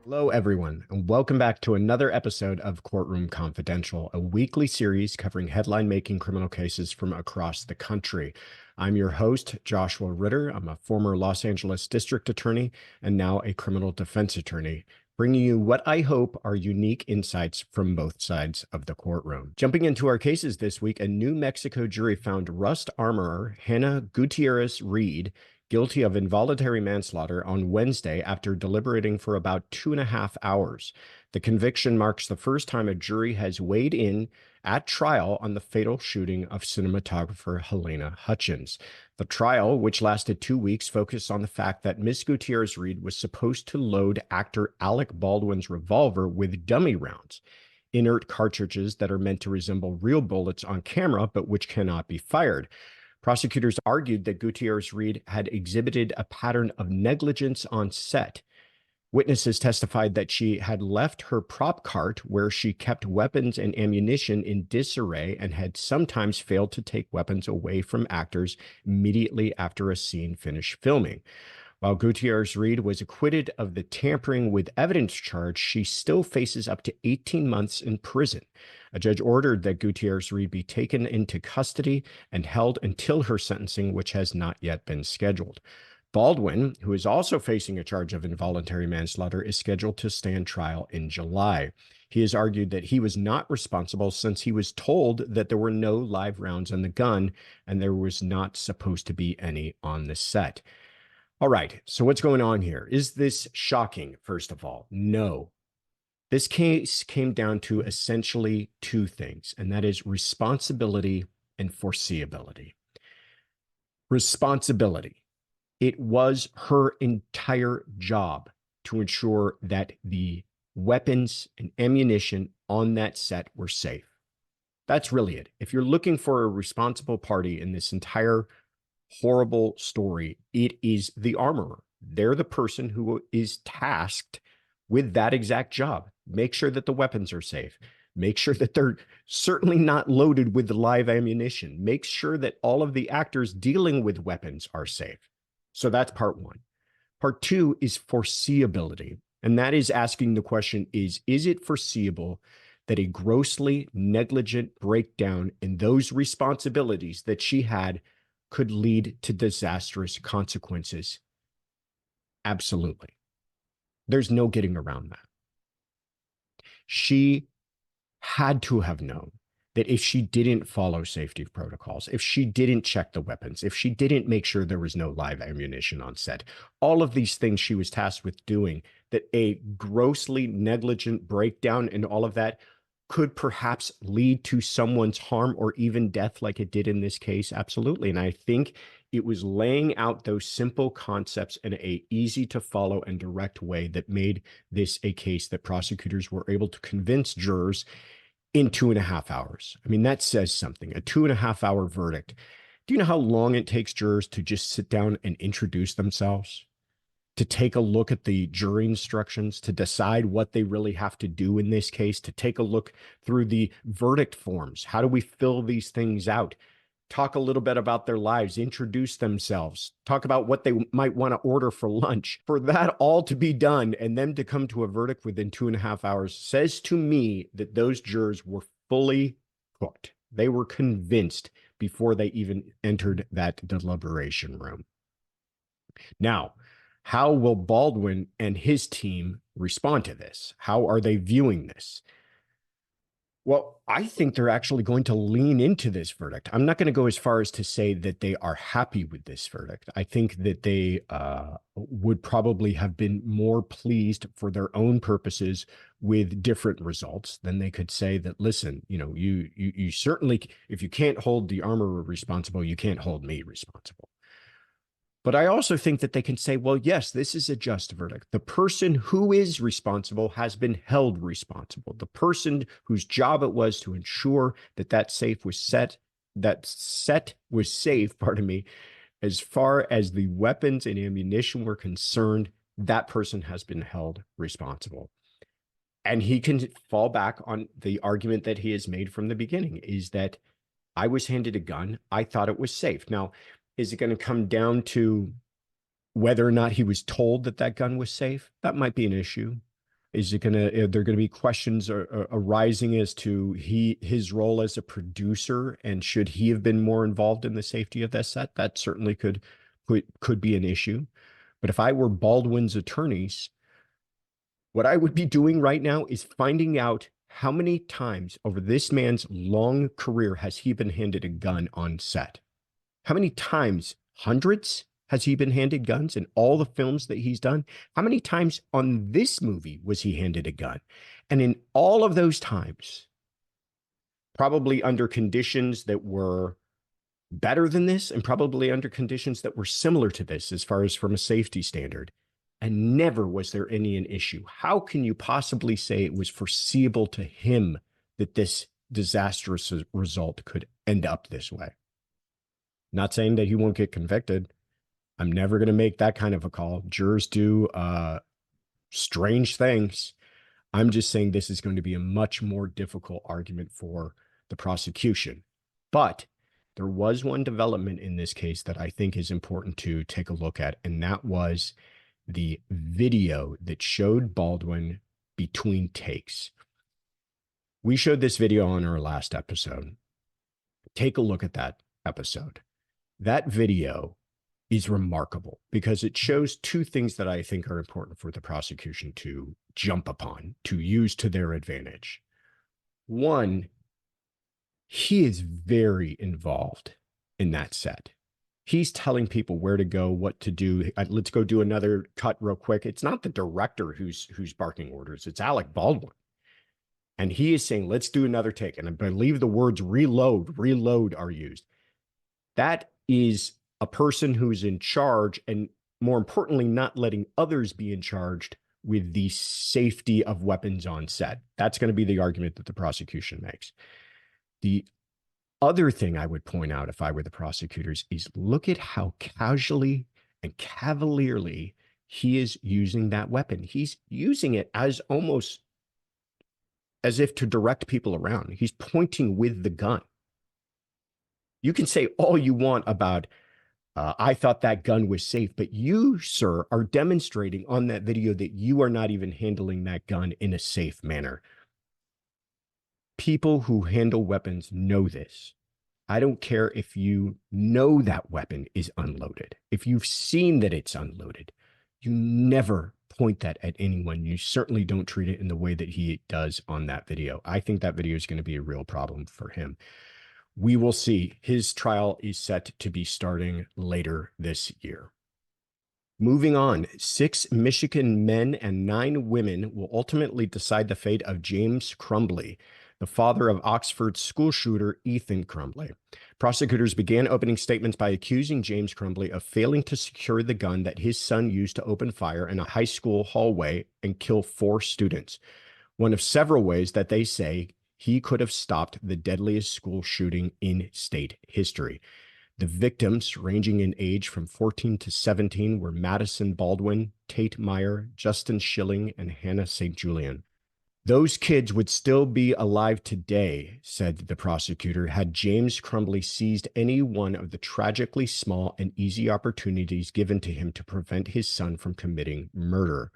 Hello, everyone, and welcome back to another episode of Courtroom Confidential, a weekly series covering headline-making criminal cases from across the country. I'm your host, Joshua Ritter. I'm a former Los Angeles district attorney and now a criminal defense attorney, bringing you what I hope are unique insights from both sides of the courtroom. Jumping into our cases this week, a New Mexico jury found Rust armorer Hannah Gutierrez-Reed guilty of involuntary manslaughter on Wednesday after deliberating for about 2.5 hours. The conviction marks the first time a jury has weighed in at trial on the fatal shooting of cinematographer Helena Hutchins. The trial, which lasted 2 weeks, focused on the fact that Miss Gutierrez-Reed was supposed to load actor Alec Baldwin's revolver with dummy rounds, inert cartridges that are meant to resemble real bullets on camera, but which cannot be fired. Prosecutors argued that Gutierrez-Reed had exhibited a pattern of negligence on set. Witnesses testified that she had left her prop cart where she kept weapons and ammunition in disarray and had sometimes failed to take weapons away from actors immediately after a scene finished filming. While Gutierrez-Reed was acquitted of the tampering with evidence charge, she still faces up to 18 months in prison. A judge ordered that Gutierrez-Reed be taken into custody and held until her sentencing, which has not yet been scheduled. Baldwin, who is also facing a charge of involuntary manslaughter, is scheduled to stand trial in July. He has argued that he was not responsible since he was told that there were no live rounds in the gun and there was not supposed to be any on the set. All right, so what's going on here? Is this shocking, first of all? No. This case came down to essentially two things, and that is responsibility and foreseeability. Responsibility. It was her entire job to ensure that the weapons and ammunition on that set were safe. That's really it. If you're looking for a responsible party in this entire horrible story, it is the armorer. They're the person who is tasked with that exact job. Make sure that the weapons are safe. Make sure that they're certainly not loaded with live ammunition. Make sure that all of the actors dealing with weapons are safe. So that's part one. Part two is foreseeability. And that is asking the question is it foreseeable that a grossly negligent breakdown in those responsibilities that she had could lead to disastrous consequences? Absolutely. There's no getting around that. She had to have known that if she didn't follow safety protocols, if she didn't check the weapons, if she didn't make sure there was no live ammunition on set, all of these things she was tasked with doing, that a grossly negligent breakdown in all of that could perhaps lead to someone's harm or even death like it did in this case. Absolutely. And I think it was laying out those simple concepts in a easy to follow and direct way that made this a case that prosecutors were able to convince jurors in 2.5 hours. I mean, that says something. A 2.5 hour verdict. Do you know how long it takes jurors to just sit down and introduce themselves, to take a look at the jury instructions, to decide what they really have to do in this case, to take a look through the verdict forms? How do we fill these things out? Talk a little bit about their lives, introduce themselves, talk about what they might want to order for lunch. For that all to be done and them to come to a verdict within 2.5 hours says to me that those jurors were fully hooked. They were convinced before they even entered that deliberation room. Now, how will Baldwin and his team respond to this? How are they viewing this? Well, I think they're actually going to lean into this verdict. I'm not going to go as far as to say that they are happy with this verdict. I think that they would probably have been more pleased for their own purposes with different results than they could say that, listen, you certainly, if you can't hold the armorer responsible, you can't hold me responsible. But I also think that they can say, well, yes, this is a just verdict. The person who is responsible has been held responsible. The person whose job it was to ensure that that set was safe, pardon me, as far as the weapons and ammunition were concerned, that person has been held responsible. And he can fall back on the argument that he has made from the beginning, is that I was handed a gun. I thought it was safe. Now, is it going to come down to whether or not he was told that that gun was safe? That might be an issue. Is it gonna? Are there going to be questions arising as to his role as a producer, and should he have been more involved in the safety of that set? That certainly could be an issue. But if I were Baldwin's attorneys, what I would be doing right now is finding out how many times over this man's long career has he been handed a gun on set? How many times? Hundreds? Has he been handed guns in all the films that he's done? How many times on this movie was he handed a gun? And in all of those times, probably under conditions that were better than this, and probably under conditions that were similar to this as far as from a safety standard. And never was there an issue. How can you possibly say it was foreseeable to him that this disastrous result could end up this way? Not saying that he won't get convicted. I'm never going to make that kind of a call. Jurors do strange things. I'm just saying this is going to be a much more difficult argument for the prosecution. But there was one development in this case that I think is important to take a look at, and that was the video that showed Baldwin between takes. We showed this video on our last episode. Take a look at that episode. That video is remarkable because it shows two things that I think are important for the prosecution to jump upon, to use to their advantage. One, he is very involved in that set. He's telling people where to go, what to do. Let's go do another cut real quick. It's not the director who's barking orders. It's Alec Baldwin. And he is saying, let's do another take. And I believe the words reload are used. That is a person who's in charge, and more importantly, not letting others be in charge with the safety of weapons on set. That's going to be the argument that the prosecution makes. The other thing I would point out if I were the prosecutors is look at how casually and cavalierly he is using that weapon. He's using it as almost as if to direct people around. He's pointing with the gun. You can say all you want about I thought that gun was safe, but you, sir, are demonstrating on that video that you are not even handling that gun in a safe manner. People who handle weapons know this. I don't care if you know that weapon is unloaded. If you've seen that it's unloaded, you never point that at anyone. You certainly don't treat it in the way that he does on that video. I think that video is going to be a real problem for him. We will see. His trial is set to be starting later this year. Moving on, 6 Michigan men and 9 women will ultimately decide the fate of James Crumbley, the father of Oxford school shooter Ethan Crumbley. Prosecutors began opening statements by accusing James Crumbley of failing to secure the gun that his son used to open fire in a high school hallway and kill 4 students, one of several ways that they say he could have stopped the deadliest school shooting in state history. The victims, ranging in age from 14 to 17, were Madison Baldwin, Tate Meyer, Justin Schilling, and Hannah St. Julian. Those kids would still be alive today, said the prosecutor, had James Crumbley seized any one of the tragically small and easy opportunities given to him to prevent his son from committing murder.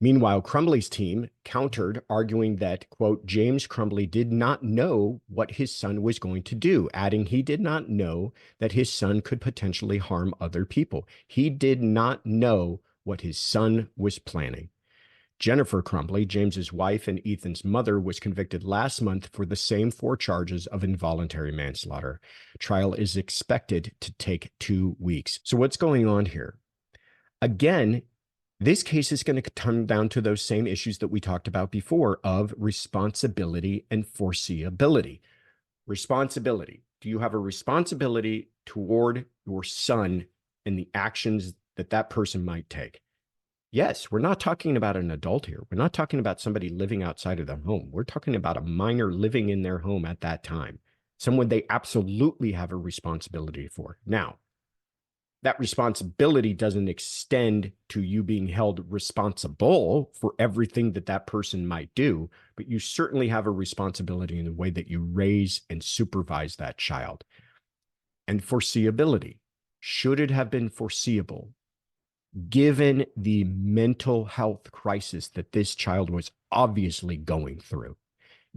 Meanwhile, Crumbley's team countered, arguing that, quote, James Crumbley did not know what his son was going to do, adding he did not know that his son could potentially harm other people. He did not know what his son was planning. Jennifer Crumbley, James's wife and Ethan's mother, was convicted last month for the same 4 charges of involuntary manslaughter. Trial is expected to take 2 weeks. So what's going on here? Again, this case is going to come down to those same issues that we talked about before of responsibility and foreseeability. Responsibility. Do you have a responsibility toward your son and the actions that that person might take? Yes, we're not talking about an adult here. We're not talking about somebody living outside of their home. We're talking about a minor living in their home at that time, someone they absolutely have a responsibility for. Now, that responsibility doesn't extend to you being held responsible for everything that that person might do, but you certainly have a responsibility in the way that you raise and supervise that child. And foreseeability. Should it have been foreseeable given the mental health crisis that this child was obviously going through,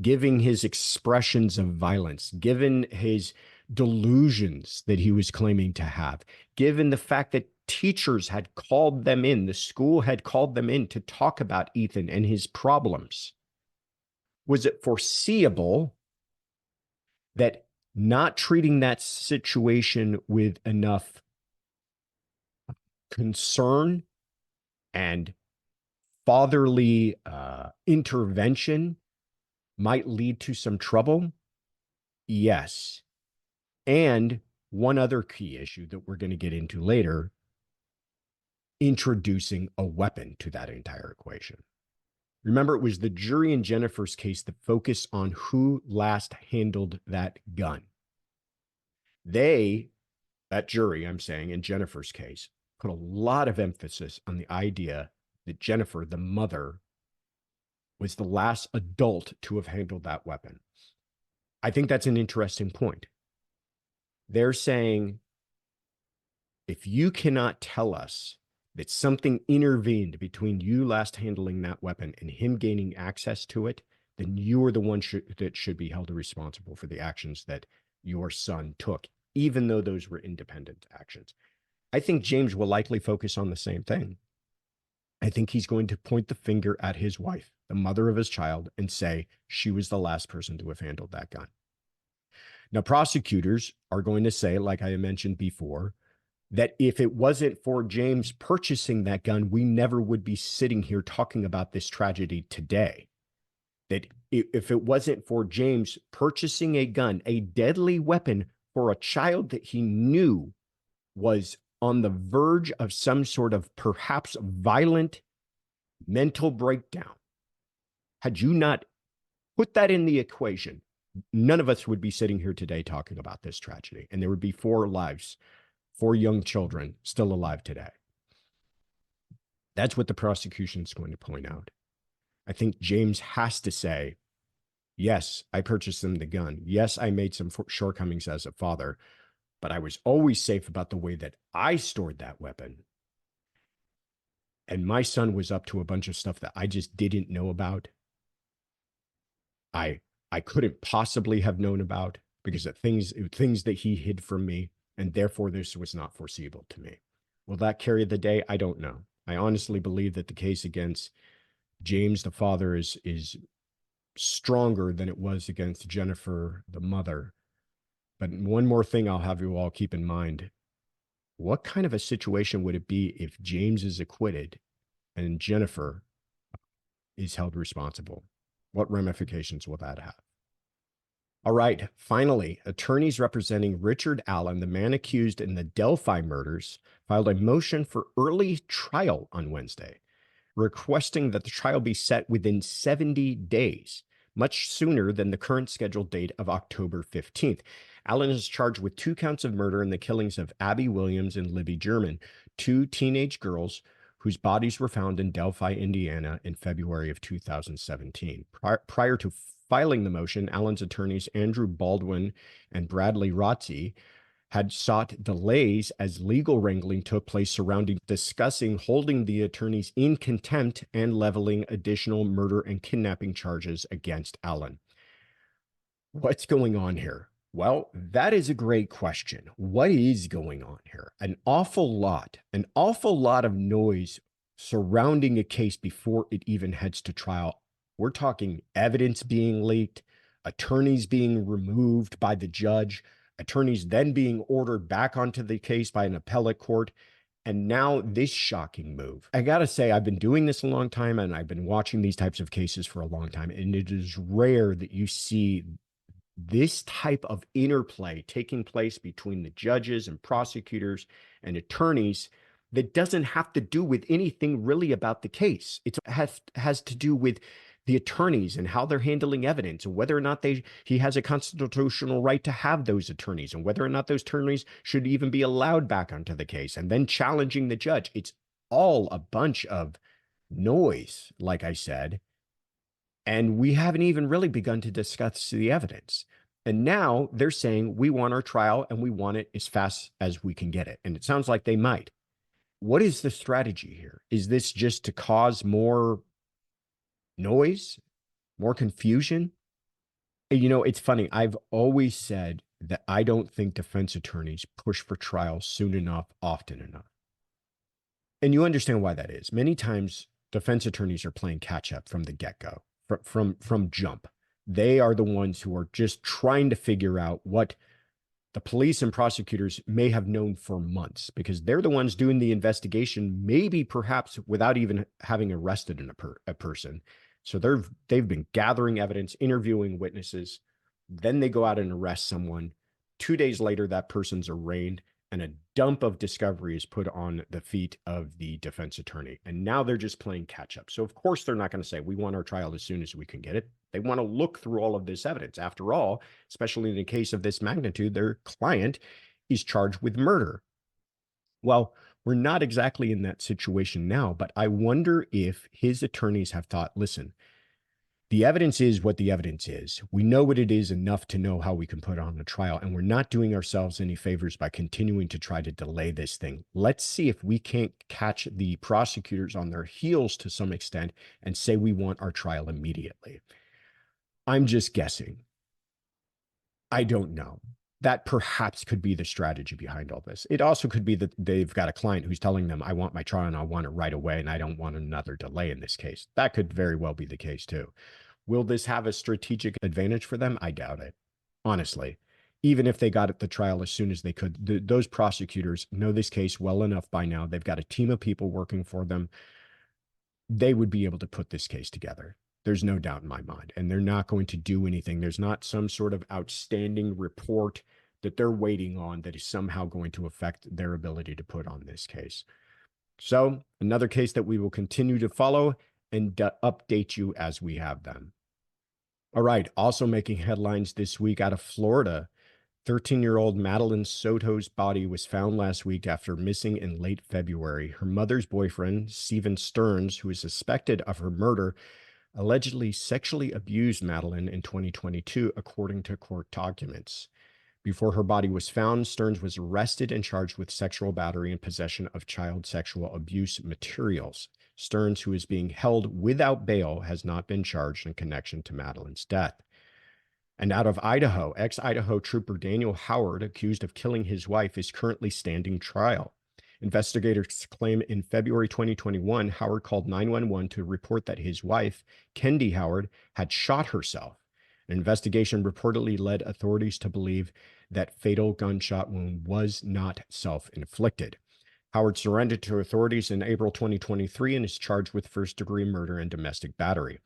given his expressions of violence, given his delusions that he was claiming to have, given the fact that teachers had called them in, the school had called them in to talk about Ethan and his problems, was it foreseeable that not treating that situation with enough concern and fatherly intervention might lead to some trouble? Yes. And one other key issue that we're going to get into later, introducing a weapon to that entire equation. Remember, it was the jury in Jennifer's case that focused on who last handled that gun. That jury, I'm saying, in Jennifer's case, put a lot of emphasis on the idea that Jennifer, the mother, was the last adult to have handled that weapon. I think that's an interesting point. They're saying, if you cannot tell us that something intervened between you last handling that weapon and him gaining access to it, then you are the one that should be held responsible for the actions that your son took, even though those were independent actions. I think James will likely focus on the same thing. I think he's going to point the finger at his wife, the mother of his child, and say she was the last person to have handled that gun. Now, prosecutors are going to say, like I mentioned before, that if it wasn't for James purchasing that gun, we never would be sitting here talking about this tragedy today. That if it wasn't for James purchasing a gun, a deadly weapon for a child that he knew was on the verge of some sort of perhaps violent mental breakdown, had you not put that in the equation, none of us would be sitting here today talking about this tragedy. And there would be 4 lives, 4 young children still alive today. That's what the prosecution is going to point out. I think James has to say, yes, I purchased him the gun. Yes, I made some shortcomings as a father, but I was always safe about the way that I stored that weapon. And my son was up to a bunch of stuff that I just didn't know about. I couldn't possibly have known about because of things that he hid from me, and therefore this was not foreseeable to me. Will that carry the day? I don't know. I honestly believe that the case against James, the father, is stronger than it was against Jennifer, the mother. But one more thing I'll have you all keep in mind. What kind of a situation would it be if James is acquitted and Jennifer is held responsible? What ramifications will that have? All right, finally, attorneys representing Richard Allen, the man accused in the Delphi murders, filed a motion for early trial on Wednesday, requesting that the trial be set within 70 days, much sooner than the current scheduled date of October 15th. Allen is charged with 2 counts of murder in the killings of Abby Williams and Libby German, 2 teenage girls whose bodies were found in Delphi, Indiana in February of 2017. Prior to filing the motion, Allen's attorneys Andrew Baldwin and Bradley Rotzi had sought delays as legal wrangling took place surrounding discussing holding the attorneys in contempt and leveling additional murder and kidnapping charges against Allen. What's going on here? Well, that is a great question. What is going on here? An awful lot of noise surrounding a case before it even heads to trial. We're talking evidence being leaked, attorneys being removed by the judge, attorneys then being ordered back onto the case by an appellate court, and now this shocking move. I gotta say, I've been doing this a long time, and I've been watching these types of cases for a long time, and it is rare that you see this type of interplay taking place between the judges and prosecutors and attorneys that doesn't have to do with anything really about the case. It has to do with the attorneys and how they're handling evidence and whether or not he has a constitutional right to have those attorneys and whether or not those attorneys should even be allowed back onto the case and then challenging the judge. It's all a bunch of noise, like I said, and we haven't even really begun to discuss the evidence. And now they're saying we want our trial and we want it as fast as we can get it. And it sounds like they might. what is the strategy here? Is this just to cause more noise, more confusion? It's funny. I've always said that I don't think defense attorneys push for trial soon enough, often enough. And you understand why that is. Many times defense attorneys are playing catch up from the get-go, from jump. They are the ones who are just trying to figure out what the police and prosecutors may have known for months, because they're the ones doing the investigation, maybe perhaps without even having arrested a person. So they've been gathering evidence, interviewing witnesses. Then they go out and arrest someone. 2 days later, that person's arraigned, and a dump of discovery is put on the feet of the defense attorney. And now they're just playing catch up. So of course they're not going to say, we want our trial as soon as we can get it. They want to look through all of this evidence. After all, especially in a case of this magnitude, their client is charged with murder. Well, we're not exactly in that situation now, but I wonder if his attorneys have thought, listen, the evidence is what the evidence is. We know what it is enough to know how we can put on a trial, and we're not doing ourselves any favors by continuing to try to delay this thing. Let's see if we can't catch the prosecutors on their heels to some extent and say we want our trial immediately. I'm just guessing. I don't know. That perhaps could be the strategy behind all this. It also could be that they've got a client who's telling them, I want my trial and I want it right away, and I don't want another delay in this case. That could very well be the case too. Will this have a strategic advantage for them? I doubt it, honestly. Even if they got the trial as soon as they could, those prosecutors know this case well enough by now. They've got a team of people working for them. They would be able to put this case together. There's no doubt in my mind. And they're not going to do anything. There's not some sort of outstanding report that they're waiting on that is somehow going to affect their ability to put on this case. So another case that we will continue to follow and update you as we have them. All right. Also making headlines this week out of Florida, 13-year-old Madeline Soto's body was found last week after missing in late February. Her mother's boyfriend, Stephen Stearns, who is suspected of her murder, allegedly sexually abused Madeline in 2022, according to court documents. Before her body was found, Stearns was arrested and charged with sexual battery and possession of child sexual abuse materials. Stearns, who is being held without bail, has not been charged in connection to Madeline's death. And out of Idaho, ex-Idaho trooper Daniel Howard, accused of killing his wife, is currently standing trial. Investigators claim in February 2021, Howard called 911 to report that his wife, Kendi Howard, had shot herself. An investigation reportedly led authorities to believe that fatal gunshot wound was not self-inflicted. Howard surrendered to authorities in April 2023 and is charged with first-degree murder and domestic battery.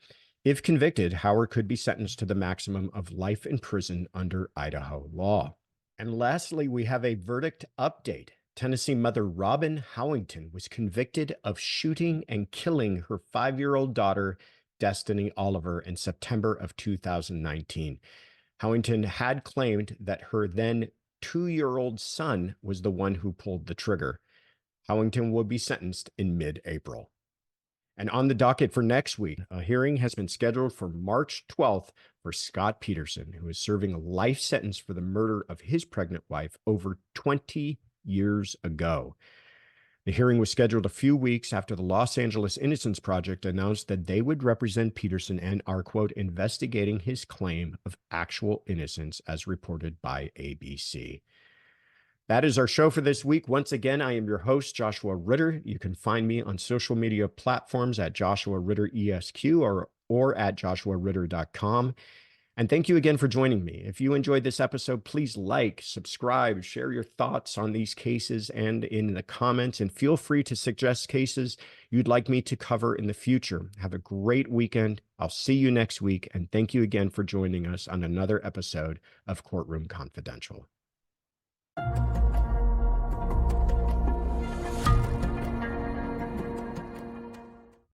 If convicted, Howard could be sentenced to the maximum of life in prison under Idaho law. And lastly, we have a verdict update. Tennessee mother Robin Howington was convicted of shooting and killing her 5-year-old daughter, Destiny Oliver, in September of 2019. Howington had claimed that her then 2-year-old son was the one who pulled the trigger. Howington will be sentenced in mid-April. And on the docket for next week, a hearing has been scheduled for March 12th for Scott Peterson, who is serving a life sentence for the murder of his pregnant wife over 20 years ago. The hearing was scheduled a few weeks after the Los Angeles Innocence Project announced that they would represent Peterson and are, quote, investigating his claim of actual innocence, as reported by ABC. That is our show for this week. Once again, I am your host, Joshua Ritter. You can find me on social media platforms at Joshua Ritter ESQ or at joshuaritter.com. And thank you again for joining me. If you enjoyed this episode, please like, subscribe, share your thoughts on these cases and in the comments, and feel free to suggest cases you'd like me to cover in the future. Have a great weekend. I'll see you next week. And thank you again for joining us on another episode of Courtroom Confidential.